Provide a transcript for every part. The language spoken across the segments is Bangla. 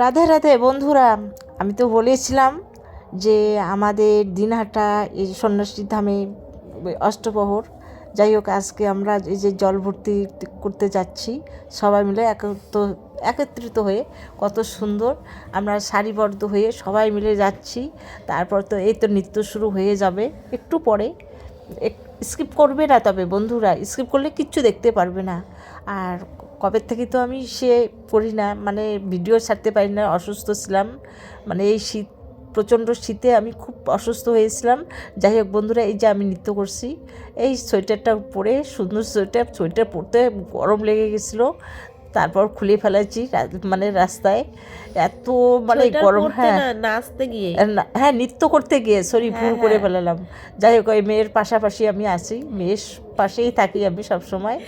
রাধে রাধে বন্ধুরা, আমি তো বলেছিলাম যে আমাদের দিনহাটা এই সন্ন্যাসী ধামে অষ্টপ্রহর। যাই হোক, আজকে আমরা এই যে জল ভর্তি করতে যাচ্ছি সবাই মিলে একত্রিত হয়ে। কত সুন্দর আমরা সারিবদ্ধ হয়ে সবাই মিলে যাচ্ছি। তারপর তো এই তো নৃত্য শুরু হয়ে যাবে একটু পরে। স্কিপ করবে না, তবে বন্ধুরা স্কিপ করলে কিচ্ছু দেখতে পারবে না। আর কবে থেকে তো আমি করি না, মানে ভিডিও ছাড়তে পারি না, অসুস্থ ছিলাম। মানে এই প্রচণ্ড শীতে আমি খুব অসুস্থ হয়েছিলাম। যাই হোক বন্ধুরা, এই যে আমি নৃত্য করছি, এই সোয়েটারটা পরে, সুন্দর সোয়েটার পরতে গরম লেগে গেছিলো, তারপর খুলে ফেলেছি মানে রাস্তায়। এত মানে গরম। হ্যাঁ, নাচতে গিয়ে, হ্যাঁ নৃত্য করতে গিয়ে, সরি ভুল করে ফেলালাম। যাই হোক, ওই মেয়ের পাশাপাশি আমি আছি, মেয়ের পাশেই থাকি আমি সব সময়।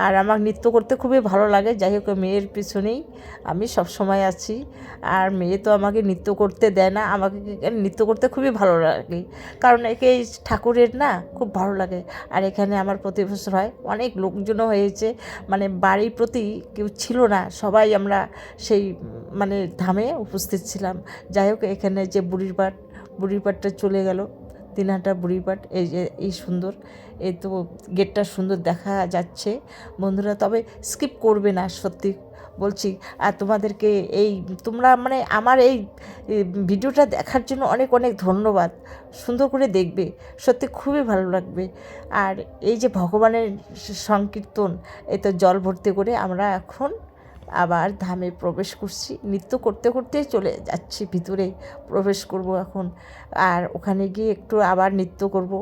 আর আমার নৃত্য করতে খুবই ভালো লাগে। যাই হোক, মেয়ের পিছনেই আমি সব সময় আছি। আর মেয়ে তো আমাকে নৃত্য করতে দেয় না, আমাকে নৃত্য করতে খুবই ভালো লাগে, কারণ একে এই ঠাকুরের না খুব ভালো লাগে। আর এখানে আমার প্রতি বছর হয়, অনেক লোকজনও হয়েছে, মানে বাড়ির প্রতি কেউ ছিল না, সবাই আমরা সেই মানে ধামে উপস্থিত ছিলাম। যাই হোক, এখানে যে বুড়ির পাটটা চলে গেল, দিনহাটা বুড়ির পাট, এই যে এই সুন্দর, এই তো গেটটা সুন্দর দেখা যাচ্ছে বন্ধুরা। তবে স্কিপ করবে না, সত্যি বলছি। আর তোমাদেরকে তোমরা মানে আমার এই ভিডিওটা দেখার জন্য অনেক অনেক ধন্যবাদ। সুন্দর করে দেখবে, সত্যি খুবই ভালো লাগবে। আর এই যে ভগবানের সংকীর্তন, এই তো জল ভর্তি করে আমরা এখন আবার ধামে প্রবেশ করছি। নৃত্য করতে করতেই চলে যাচ্ছি ভিতরে, প্রবেশ করব এখন। আর ওখানে গিয়ে একটু আবার নৃত্য করব।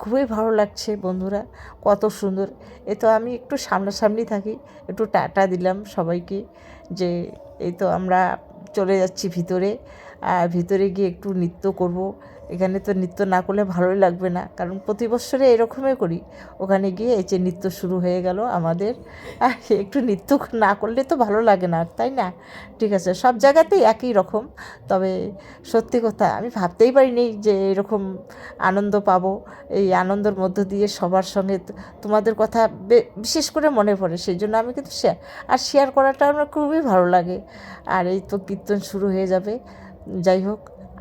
খুবই ভালো লাগছে বন্ধুরা, কত সুন্দর। এ তো আমি একটু সামনাসামনি থাকি, একটু টাটা দিলাম সবাইকে, যে এই তো আমরা চলে যাচ্ছি ভিতরে। আর ভিতরে গিয়ে একটু নৃত্য করব। এখানে তো নৃত্য না করলে ভালোই লাগবে না, কারণ প্রতি বছরে এরকমই করি। ওখানে গিয়ে এই যে নৃত্য শুরু হয়ে গেল আমাদের। একটু নৃত্য না করলে তো ভালো লাগে না, তাই না? ঠিক আছে, সব জায়গাতেই একই রকম। তবে সত্যি কথা, আমি ভাবতেই পারিনি যে এরকম আনন্দ পাবো। এই আনন্দের মধ্য দিয়ে সবার সঙ্গে তোমাদের কথা বিশেষ করে মনে পড়ে, সেই জন্য আমি কিন্তু শেয়ার করাটা আমার খুবই ভালো লাগে। আর এই তো কীর্তন শুরু হয়ে যাবে। যাই হোক,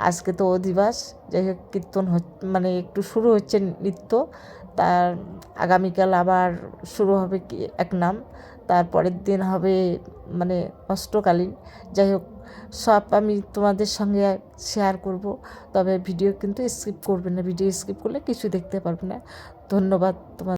আজকে তো অধিবাস। যাই হোক, কীর্তন মানে একটু শুরু হচ্ছে নৃত্য। তার আগামীকাল আবার শুরু হবে কি এক নাম, তারপরের দিন হবে মানে অষ্টকালীন। যাই হোক, সব আমি তোমাদের সঙ্গে শেয়ার করব। তবে ভিডিও কিন্তু স্কিপ করবে না, ভিডিও স্কিপ করলে কিছু দেখতে পারবে না। ধন্যবাদ তোমার।